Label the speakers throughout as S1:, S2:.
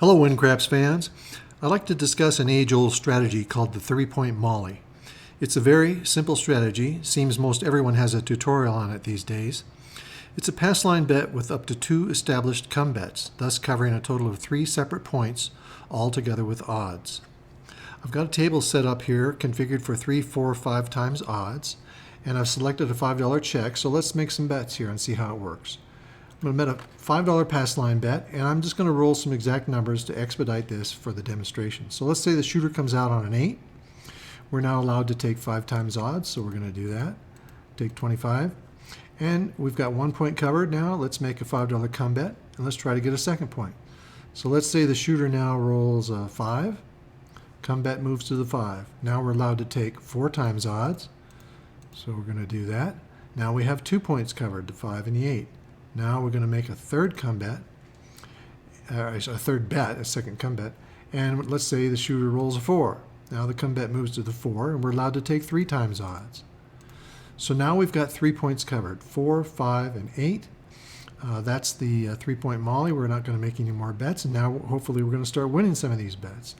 S1: Hello WinCraps fans. I'd like to discuss an age-old strategy called the 3-point molly. It's a very simple strategy. Seems most everyone has a tutorial on it these days. It's a pass line bet with up to 2 established come bets, thus covering a total of 3 separate points, all together with odds. I've got a table set up here configured for 3, 4, 5 times odds, and I've selected a $5 check, so let's make some bets here and see how it works. I'm going to bet a $5 pass line bet, and I'm just going to roll some exact numbers to expedite this for the demonstration. So let's say the shooter comes out on an 8. We're now allowed to take 5 times odds, so we're going to do that. Take 25. And we've got 1 point covered now. Let's make a $5 come bet, and let's try to get a second point. So let's say the shooter now rolls a 5. Come bet moves to the 5. Now we're allowed to take 4 times odds, so we're going to do that. Now we have 2 points covered, the 5 and the 8. Now we're going to make a third come bet, a second come bet, and let's say the shooter rolls a 4. Now the come bet moves to the 4, and we're allowed to take 3 times odds. So now we've got 3 points covered, 4, 5, and 8. That's the 3-point molly. We're not going to make any more bets, and now hopefully we're going to start winning some of these bets.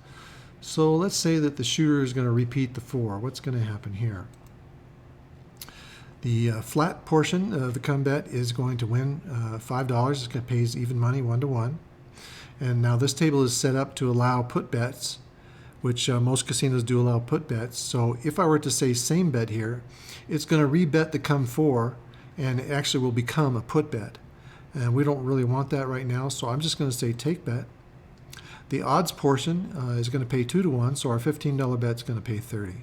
S1: So let's say that the shooter is going to repeat the 4. What's going to happen here? The flat portion of the come bet is going to win $5. It's going to pay even money 1-to-1. And now this table is set up to allow put bets, which most casinos do allow put bets. So if I were to say same bet here, it's going to rebet the come 4, and it actually will become a put bet. And we don't really want that right now, so I'm just going to say take bet. The odds portion is going to pay 2-to-1, so our $15 bet is going to pay 30.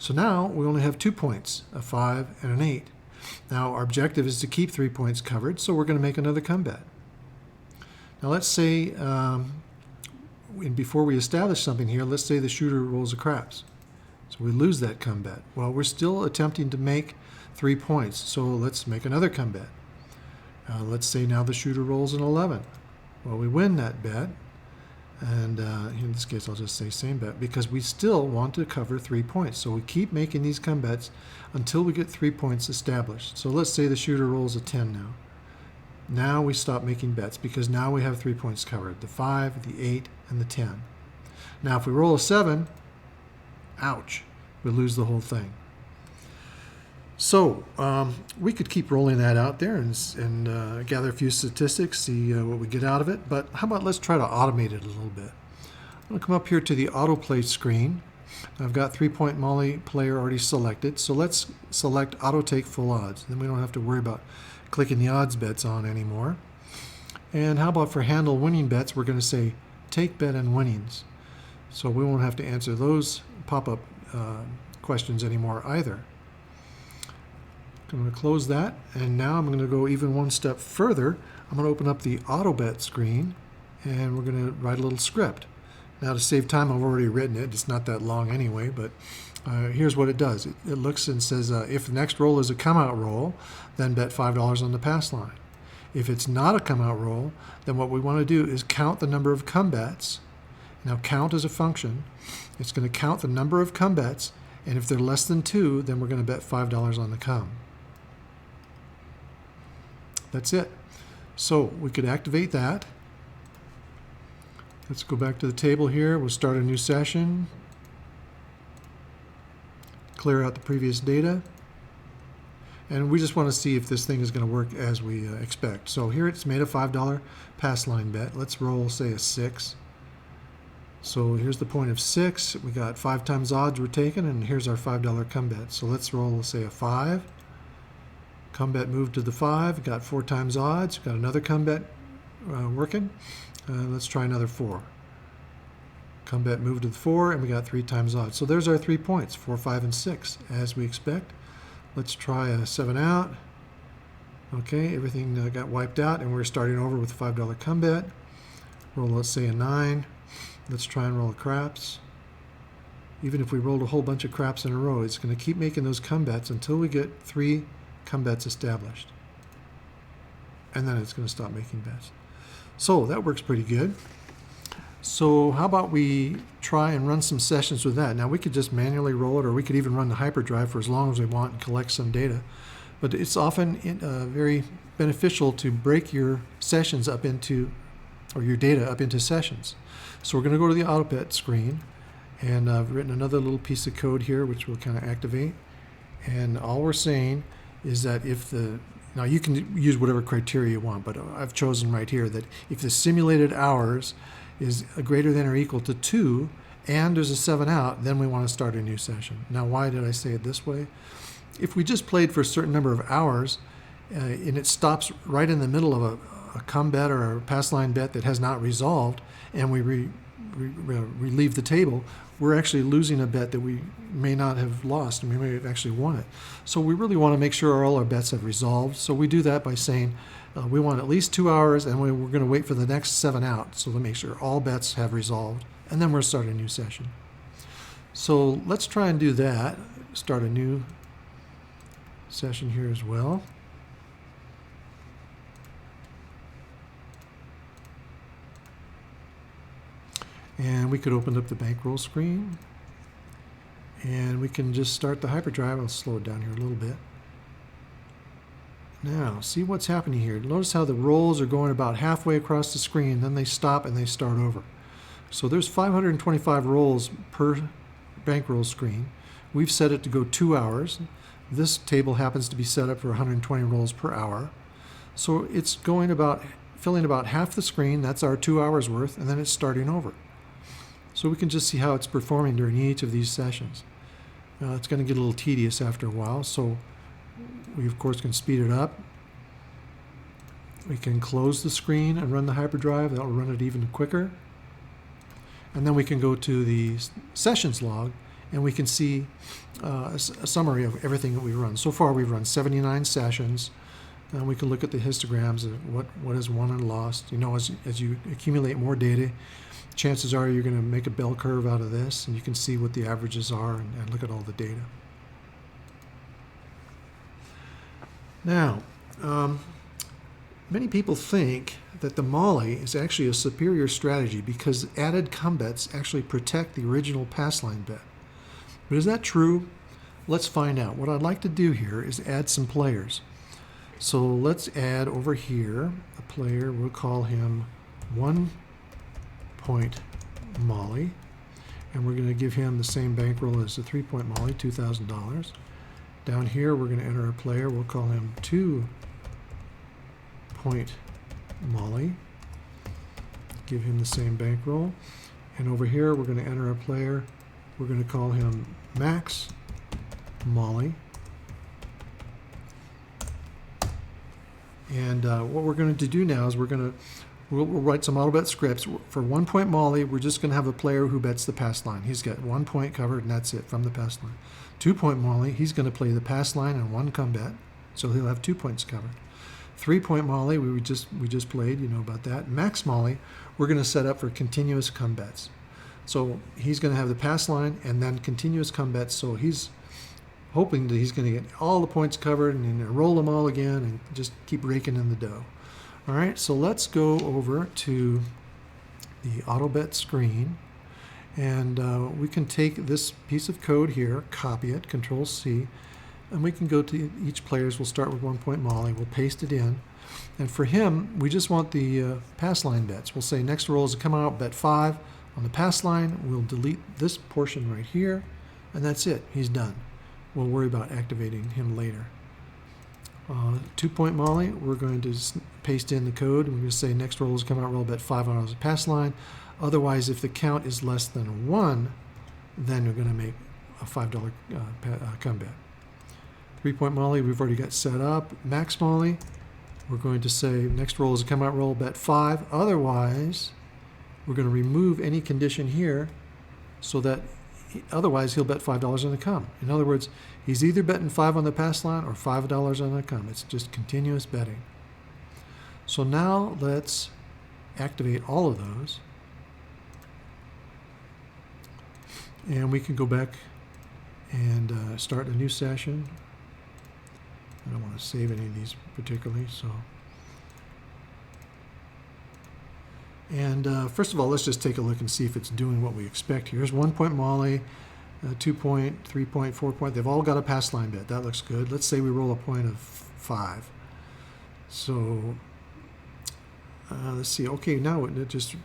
S1: So now we only have 2 points, a 5 and an 8. Now our objective is to keep 3 points covered, so we're going to make another come bet. Now let's say, before we establish something here, let's say the shooter rolls a craps. So we lose that come bet. Well, we're still attempting to make 3 points, so let's make another come bet. Let's say now the shooter rolls an 11. Well, we win that bet. And in this case, I'll just say same bet because we still want to cover 3 points. So we keep making these come bets until we get 3 points established. So let's say the shooter rolls a 10 now. Now we stop making bets because now we have 3 points covered, the 5, the 8, and the 10. Now if we roll a 7, ouch, we lose the whole thing. So we could keep rolling that out there and gather a few statistics, see what we get out of it. But how about let's try to automate it a little bit. I'm going to come up here to the autoplay screen. I've got 3-point molly player already selected. So let's select auto take full odds. Then we don't have to worry about clicking the odds bets on anymore. And how about for handle winning bets, we're going to say take bet and winnings. So we won't have to answer those pop-up questions anymore either. I'm going to close that, and now I'm going to go even one step further. I'm going to open up the auto bet screen, and we're going to write a little script. Now to save time, I've already written it. It's not that long anyway, but here's what it does. It looks and says, if the next roll is a come out roll, then bet $5 on the pass line. If it's not a come out roll, then what we want to do is count the number of come bets. Now count is a function. It's going to count the number of come bets, and if they're less than 2, then we're going to bet $5 on the come. That's it. So we could activate that. Let's go back to the table here. We'll start a new session. Clear out the previous data. And we just want to see if this thing is going to work as we expect. So here it's made a $5 pass line bet. Let's roll, say, a 6. So here's the point of 6. We got 5 times odds we're taking, and here's our $5 come bet. So let's roll, say, a 5. Come bet moved to the 5, got 4 times odds, got another come bet working. Let's try another 4. Come bet moved to the 4, and we got 3 times odds. So there's our 3 points, 4, 5, and 6, as we expect. Let's try a 7 out. Okay, everything got wiped out, and we're starting over with a $5 come bet. Roll, let's say, a 9. Let's try and roll a craps. Even if we rolled a whole bunch of craps in a row, it's going to keep making those come bets until we get 3 come bets established, and then it's going to stop making bets. So that works pretty good. So how about we try and run some sessions with that? Now we could just manually roll it, or we could even run the hyperdrive for as long as we want and collect some data. But it's often very beneficial to break your sessions up into or your data up into sessions. So we're going to go to the auto bet screen, and I've written another little piece of code here which will kind of activate. And all we're saying is that if now you can use whatever criteria you want, but I've chosen right here that if the simulated hours is greater than or equal to 2 and there's a 7 out, then we want to start a new session. Now, why did I say it this way? If we just played for a certain number of hours and it stops right in the middle of a come bet or a pass line bet that has not resolved, and we relieve the table, we're actually losing a bet that we may not have lost, and we may have actually won it. So we really want to make sure all our bets have resolved. So we do that by saying we want at least 2 hours, and we're going to wait for the next 7 out, so to make sure all bets have resolved, and then we'll start a new session. So let's try and do that. Start a new session here as well. And we could open up the bankroll screen, and we can just start the hyperdrive. I'll slow it down here a little bit. Now, see what's happening here. Notice how the rolls are going about halfway across the screen, then they stop and they start over. So there's 525 rolls per bankroll screen. We've set it to go 2 hours. This table happens to be set up for 120 rolls per hour. So it's going about, filling about half the screen. That's our 2 hours worth, and then it's starting over. So we can just see how it's performing during each of these sessions. It's going to get a little tedious after a while, so we of course can speed it up. We can close the screen and run the hyperdrive. That will run it even quicker. And then we can go to the sessions log, and we can see a summary of everything that we've run. So far we've run 79 sessions, and we can look at the histograms of what is won and lost. You know, as you accumulate more data, chances are you're going to make a bell curve out of this, and you can see what the averages are and look at all the data. Now, many people think that the molly is actually a superior strategy because added come bets actually protect the original pass line bet. But is that true? Let's find out. What I'd like to do here is add some players. So let's add over here a player. We'll call him 1 point molly, and we're going to give him the same bankroll as the 3-point molly, $2,000. Down here we're going to enter a player. We'll call him 2-point molly, give him the same bankroll, and over here we're going to enter a player. We're going to call him max molly, and what we're going to do now is we'll write some auto bet scripts. For 1-point molly, we're just going to have a player who bets the pass line. He's got 1 point covered, and that's it from the pass line. 2-point molly, he's going to play the pass line and 1 come bet, so he'll have 2 points covered. 3-point molly, we just played, you know about that. Max molly, we're going to set up for continuous come bets. So he's going to have the pass line and then continuous come bets, so he's hoping that he's going to get all the points covered and then roll them all again and just keep raking in the dough. All right, so let's go over to the auto bet screen, and we can take this piece of code here, copy it, Control C, and we can go to each player's. We'll start with 1-point molly. We'll paste it in, and for him, we just want the pass line bets. We'll say next roll is to come out, bet 5 on the pass line. We'll delete this portion right here, and that's it. He's done. We'll worry about activating him later. 2-point molly, we're going to paste in the code. We're going to say next roll is come out, roll bet 5 on the pass line. Otherwise, if the count is less than 1, then you're going to make a $5 come bet. 3-point molly, we've already got set up. Max molly, we're going to say next roll is come out, roll bet 5. Otherwise, we're going to remove any condition here so that otherwise he'll bet $5 on the come. In other words, he's either betting 5 on the pass line or $5 on the come. It's just continuous betting. So now let's activate all of those. And we can go back and start a new session. I don't want to save any of these particularly, so. And first of all, let's just take a look and see if it's doing what we expect. Here's 1-point molly, 2-point, 3-point, 4-point. They've all got a pass line bet. That looks good. Let's say we roll a point of 5. So let's see. Okay, now it just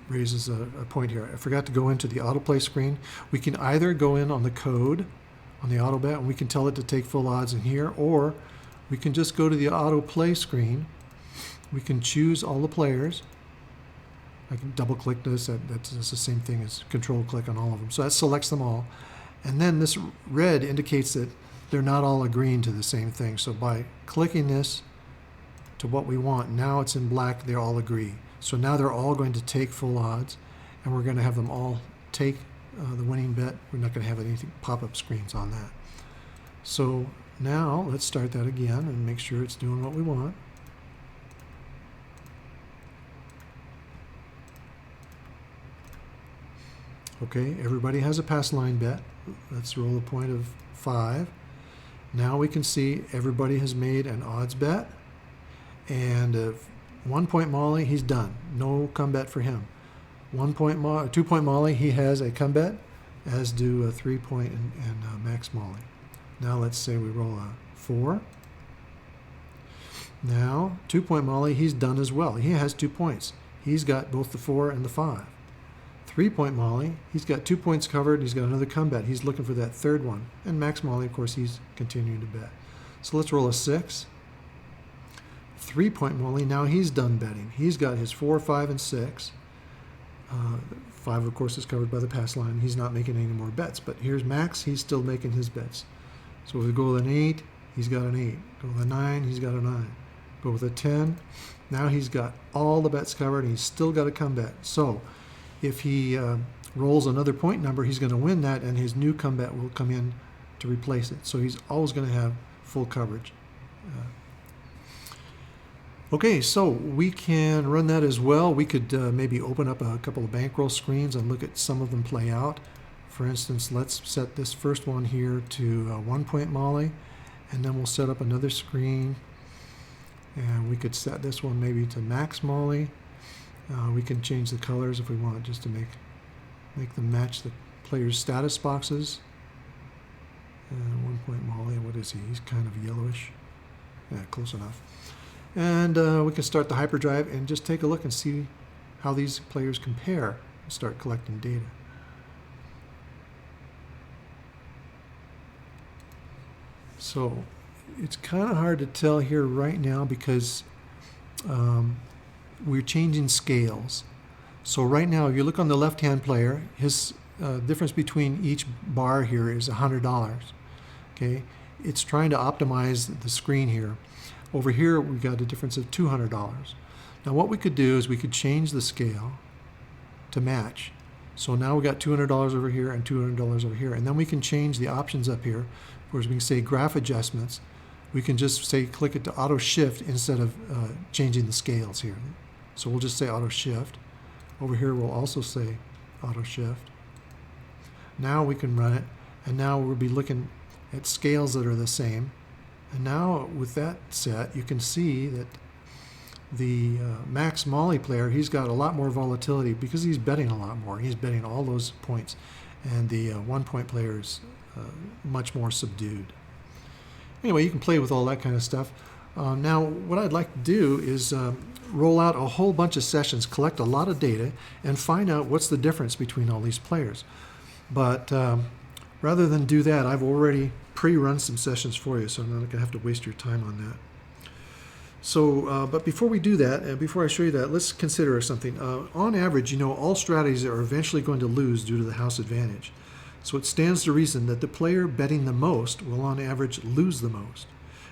S1: raises a point here. I forgot to go into the autoplay screen. We can either go in on the code on the auto bet and we can tell it to take full odds in here, or we can just go to the autoplay screen. We can choose all the players. I can double click this. That's the same thing as control click on all of them. So that selects them all. And then this red indicates that they're not all agreeing to the same thing. So by clicking this to what we want, now it's in black, they all agree. So now they're all going to take full odds, and we're going to have them all take the winning bet. We're not going to have anything pop-up screens on that. So now let's start that again and make sure it's doing what we want. Okay, everybody has a pass line bet. Let's roll a point of 5. Now we can see everybody has made an odds bet, and 1 point Molly, he's done. No come bet for him. 2 point Molly, he has a come bet, as do a 3 point and Max Molly. Now let's say we roll a 4. Now 2 point Molly, he's done as well. He has 2 points. He's got both the 4 and the 5. 3 point Molly, he's got 2 points covered. He's got another come bet. He's looking for that third one. And Max Molly, of course, he's continuing to bet. So let's roll a 6. 3 point Molly, now he's done betting. He's got his 4, 5, and 6. 5, of course, is covered by the pass line. He's not making any more bets. But here's Max. He's still making his bets. So if we go with an 8, he's got an 8. Go with a 9, he's got a 9. Go with a 10. Now he's got all the bets covered, and he's still got a come bet. So if he rolls another point number, he's going to win that, and his new come bet will come in to replace it. So he's always going to have full coverage. Okay, so we can run that as well. We could maybe open up a couple of bankroll screens and look at some of them play out. For instance, let's set this first one here to 1 point Molly, and then we'll set up another screen. And we could set this one maybe to Max Molly. We can change the colors if we want, just to make them match the player's status boxes. 1 point Molly, what is he? He's kind of yellowish. Yeah, close enough. And we can start the hyperdrive and just take a look and see how these players compare and start collecting data. So it's kind of hard to tell here right now because we're changing scales. So right now, if you look on the left-hand player, his difference between each bar here is $100. Okay, it's trying to optimize the screen here. Over here, we've got a difference of $200. Now, what we could do is we could change the scale to match. So now we've got $200 over here and $200 over here. And then we can change the options up here. Whereas we can say graph adjustments. We can just say click it to auto shift instead of changing the scales here. So we'll just say auto shift. Over here, we'll also say auto shift. Now we can run it. And now we'll be looking at scales that are the same. And now with that set, you can see that the Max Molly player, he's got a lot more volatility because he's betting a lot more. He's betting all those points. And the 1 point player is much more subdued. Anyway, you can play with all that kind of stuff. Now, what I'd like to do is roll out a whole bunch of sessions, collect a lot of data, and find out what's the difference between all these players. But rather than do that, I've already pre-run some sessions for you, so I'm not going to have to waste your time on that. So, but before we do that, and before I show you that, let's consider something. On average, you know, all strategies are eventually going to lose due to the house advantage. So it stands to reason that the player betting the most will on average lose the most.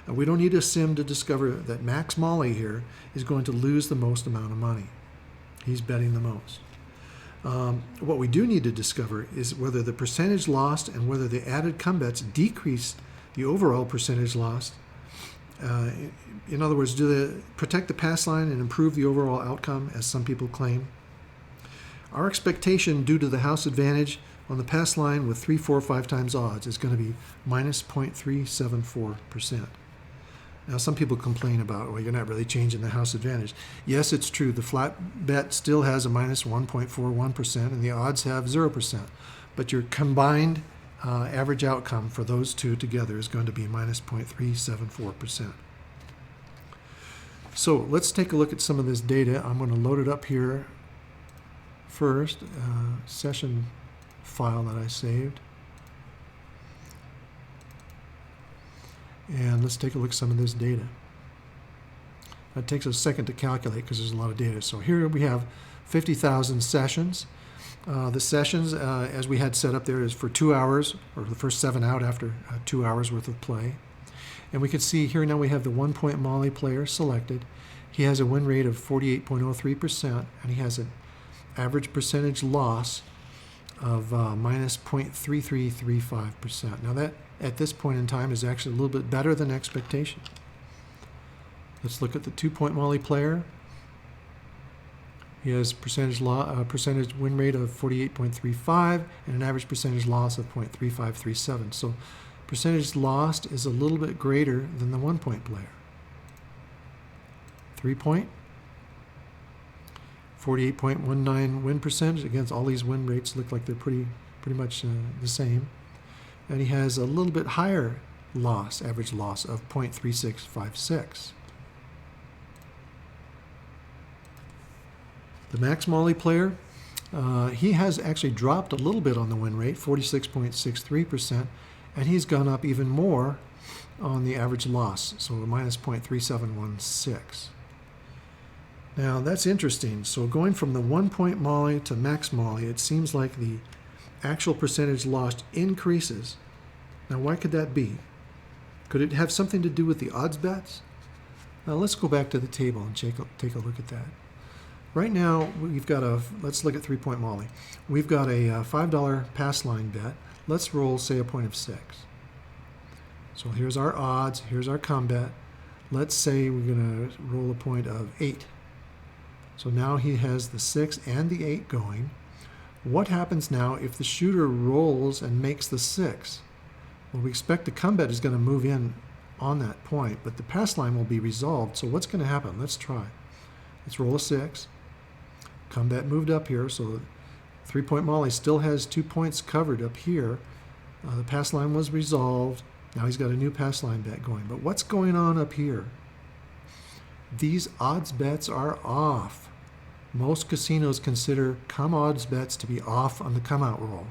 S1: And we don't need a sim to discover that Max Molly here is going to lose the most amount of money. He's betting the most. What we do need to discover is whether the percentage lost and whether the added come bets decrease the overall percentage lost. In other words, do they protect the pass line and improve the overall outcome, as some people claim? Our expectation due to the house advantage on the pass line with 3, 4, 5 times odds is going to be minus 0.374%. Now, some people complain about, well, you're not really changing the house advantage. Yes, it's true. The flat bet still has a minus 1.41%, and the odds have 0%. But your combined average outcome for those two together is going to be minus 0.374%. So let's take a look at some of this data. I'm going to load it up here first, session file that I saved. And let's take a look at some of this data. It takes a second to calculate because there's a lot of data. So here we have 50,000 sessions. The sessions, as we had set up there, is for 2 hours, or the first 7 out after 2 hours worth of play. And we can see here now we have the 1-point Molly player selected. He has a win rate of 48.03%, and he has an average percentage loss of minus 0.3335%. Now that, at this point in time, is actually a little bit better than expectation. Let's look at the 2-point Molly player. He has percentage win rate of 48.35 and an average percentage loss of 0.3537. So percentage lost is a little bit greater than the 1-point player. 3-point, 48.19 win percentage. Again, all these win rates look like they're pretty much the same. And he has a little bit higher loss, average loss of 0.3656. The Max Molly player, he has actually dropped a little bit on the win rate, 46.63%, and he's gone up even more on the average loss, so minus 0.3716. Now that's interesting. So going from the 1-point Molly to Max Molly, it seems like the actual percentage lost increases. Now why could that be? Could it have something to do with the odds bets? Now let's go back to the table and take a look at that. Right now, we've got let's look at 3-point Molly. We've got a $5 pass line bet. Let's roll, say, a point of 6. So here's our odds, here's our come bet. Let's say we're going to roll a point of 8. So now he has the 6 and the 8 going. What happens now if the shooter rolls and makes the 6? Well, we expect the come bet is going to move in on that point, but the pass line will be resolved. So what's going to happen? Let's try. Let's roll a 6. Come bet moved up here, so 3-point Molly still has 2 points covered up here. The pass line was resolved. Now he's got a new pass line bet going. But what's going on up here? These odds bets are off. Most casinos consider come odds bets to be off on the come out roll.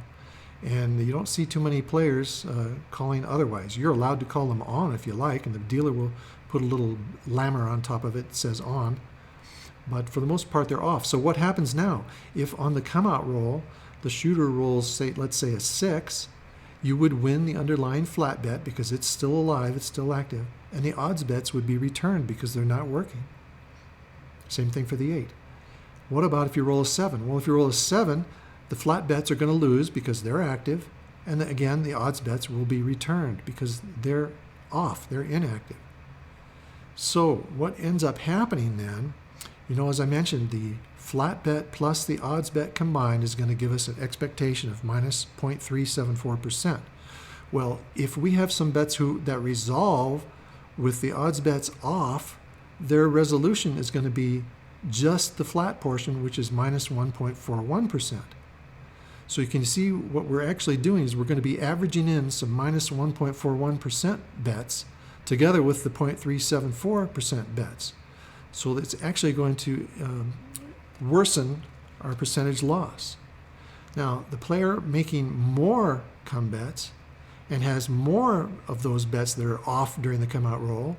S1: And you don't see too many players calling otherwise. You're allowed to call them on if you like, and the dealer will put a little lammer on top of it that says on. But for the most part, they're off. So what happens now? If on the come-out roll, the shooter rolls, say, let's say a 6, you would win the underlying flat bet because it's still alive, it's still active, and the odds bets would be returned because they're not working. Same thing for the 8. What about if you roll a 7? Well, if you roll a 7, the flat bets are going to lose because they're active, and again, the odds bets will be returned because they're off, they're inactive. So what ends up happening then, you know, as I mentioned, the flat bet plus the odds bet combined is going to give us an expectation of minus 0.374%. Well, if we have some bets that resolve with the odds bets off, their resolution is going to be just the flat portion, which is minus 1.41%. So you can see what we're actually doing is we're going to be averaging in some minus 1.41% bets together with the 0.374% bets. So it's actually going to worsen our percentage loss. Now, the player making more come bets and has more of those bets that are off during the come out roll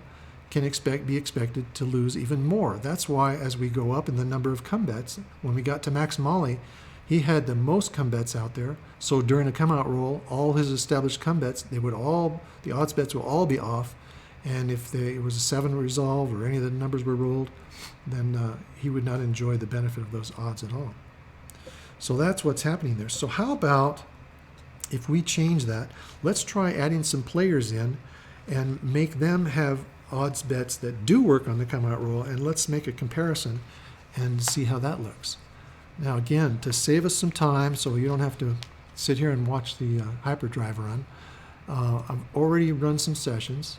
S1: can be expected to lose even more. That's why as we go up in the number of come bets, when we got to Max Molly, he had the most come bets out there. So during a come out roll, all his established come bets, the odds bets will all be off. And if it was a 7 resolved or any of the numbers were rolled, then he would not enjoy the benefit of those odds at all. So that's what's happening there. So how about if we change that? Let's try adding some players in and make them have odds bets that do work on the come out roll, and let's make a comparison and see how that looks. Now again, to save us some time so you don't have to sit here and watch the hyperdrive run, I've already run some sessions.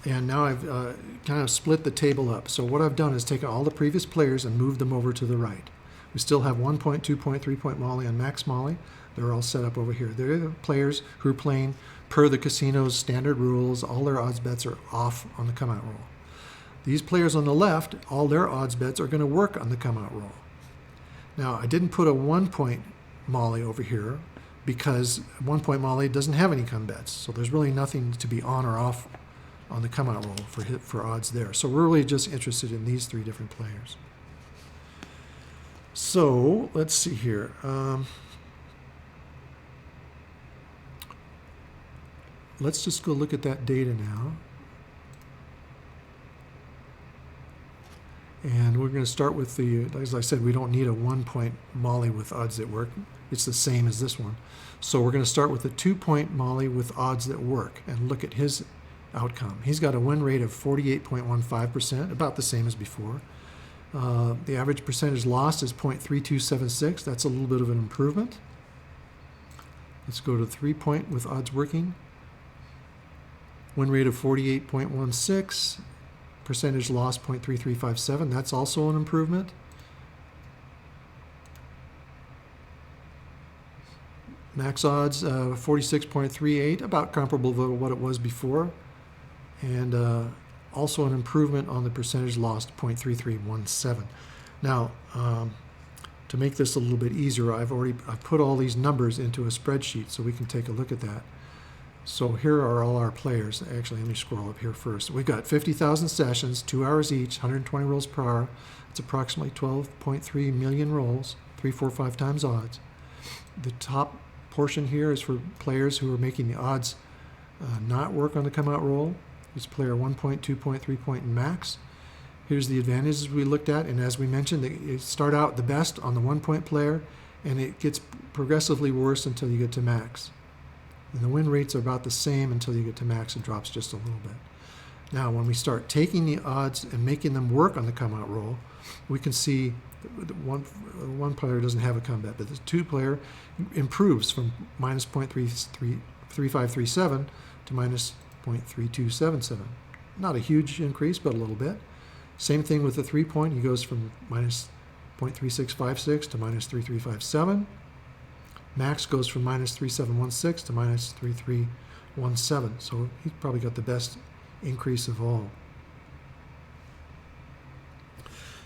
S1: And now I've kind of split the table up. So what I've done is taken all the previous players and moved them over to the right. We still have 1-point, 2-point, 3-point Molly and Max Molly. They're all set up over here. They're the players who are playing Per the casino's standard rules, all their odds bets are off on the come-out roll. These players on the left, all their odds bets are going to work on the come-out roll. Now, I didn't put a 1-point molly over here because 1-point molly doesn't have any come bets, so there's really nothing to be on or off on the come-out roll for odds there. So we're really just interested in these three different players. So let's see here. Let's just go look at that data now. And we're going to start with the, as I said, we don't need a 1-point molly with odds that work. It's the same as this one. So we're going to start with a 2-point molly with odds that work and look at his outcome. He's got a win rate of 48.15%, about the same as before. The average percentage lost is 0.3276. That's a little bit of an improvement. Let's go to 3-point with odds working. Win rate of 48.16. Percentage loss 0.3357. That's also an improvement. Max odds 46.38, about comparable to what it was before. And also an improvement on the percentage lost 0.3317. Now, to make this a little bit easier, I've put all these numbers into a spreadsheet so we can take a look at that. So here are all our players. Actually, let me scroll up here first. We've got 50,000 sessions, 2 hours each, 120 rolls per hour. It's approximately 12.3 million rolls, 3, 4, 5 times odds. The top portion here is for players who are making the odds not work on the come-out roll. It's player 1-point, 2-point, 3-point, and max. Here's the advantages we looked at, and as we mentioned, it start out the best on the 1-point player, and it gets progressively worse until you get to max. And the win rates are about the same until you get to max. It drops just a little bit. Now, when we start taking the odds and making them work on the come-out roll, we can see the one player doesn't have a come bet, but the 2 player improves from minus 0.3537 to minus 0.3277. Not a huge increase, but a little bit. Same thing with the 3-point. He goes from minus 0.3656 to minus 0.3357. Max goes from minus 0.3716 to minus 0.3317. So he probably got the best increase of all.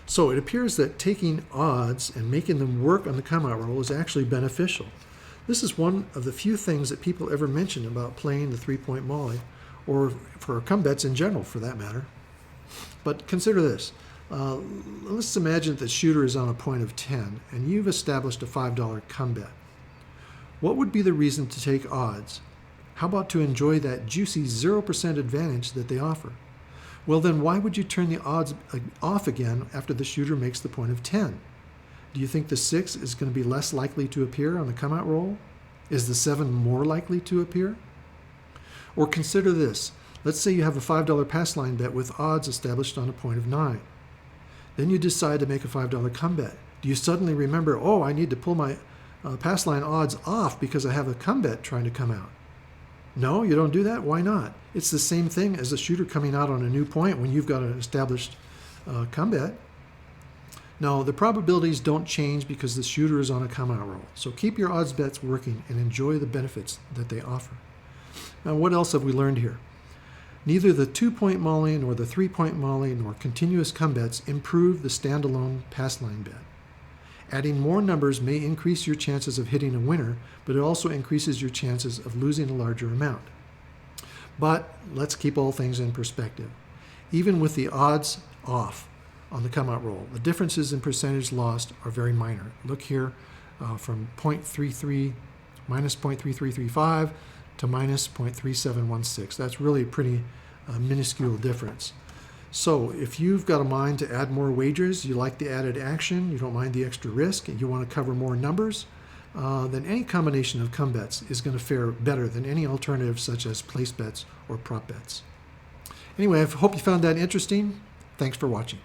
S1: So it appears that taking odds and making them work on the come-out roll is actually beneficial. This is one of the few things that people ever mention about playing the 3-point molly, or for come bets in general, for that matter. But consider this. Let's imagine that the shooter is on a point of 10, and you've established a $5 come bet. What would be the reason to take odds? How about to enjoy that juicy 0% advantage that they offer? Well, then why would you turn the odds off again after the shooter makes the point of 10? Do you think the 6 is going to be less likely to appear on the come-out roll? Is the 7 more likely to appear? Or consider this. Let's say you have a $5 pass line bet with odds established on a point of 9. Then you decide to make a $5 come bet. Do you suddenly remember, oh, I need to pull my pass line odds off because I have a come bet trying to come out? No, you don't do that? Why not? It's the same thing as a shooter coming out on a new point when you've got an established come bet. No, the probabilities don't change because the shooter is on a come-out roll. So keep your odds bets working and enjoy the benefits that they offer. Now, what else have we learned here? Neither the 2-point molly nor the 3-point molly nor continuous come bets improve the standalone pass line bet. Adding more numbers may increase your chances of hitting a winner, but it also increases your chances of losing a larger amount. But let's keep all things in perspective. Even with the odds off on the come-out roll, the differences in percentage lost are very minor. Look here, from minus 0.3335 to minus 0.3716. That's really a pretty minuscule difference. So if you've got a mind to add more wagers, you like the added action, you don't mind the extra risk, and you want to cover more numbers, then any combination of come bets is going to fare better than any alternative such as place bets or prop bets. Anyway, I hope you found that interesting. Thanks for watching.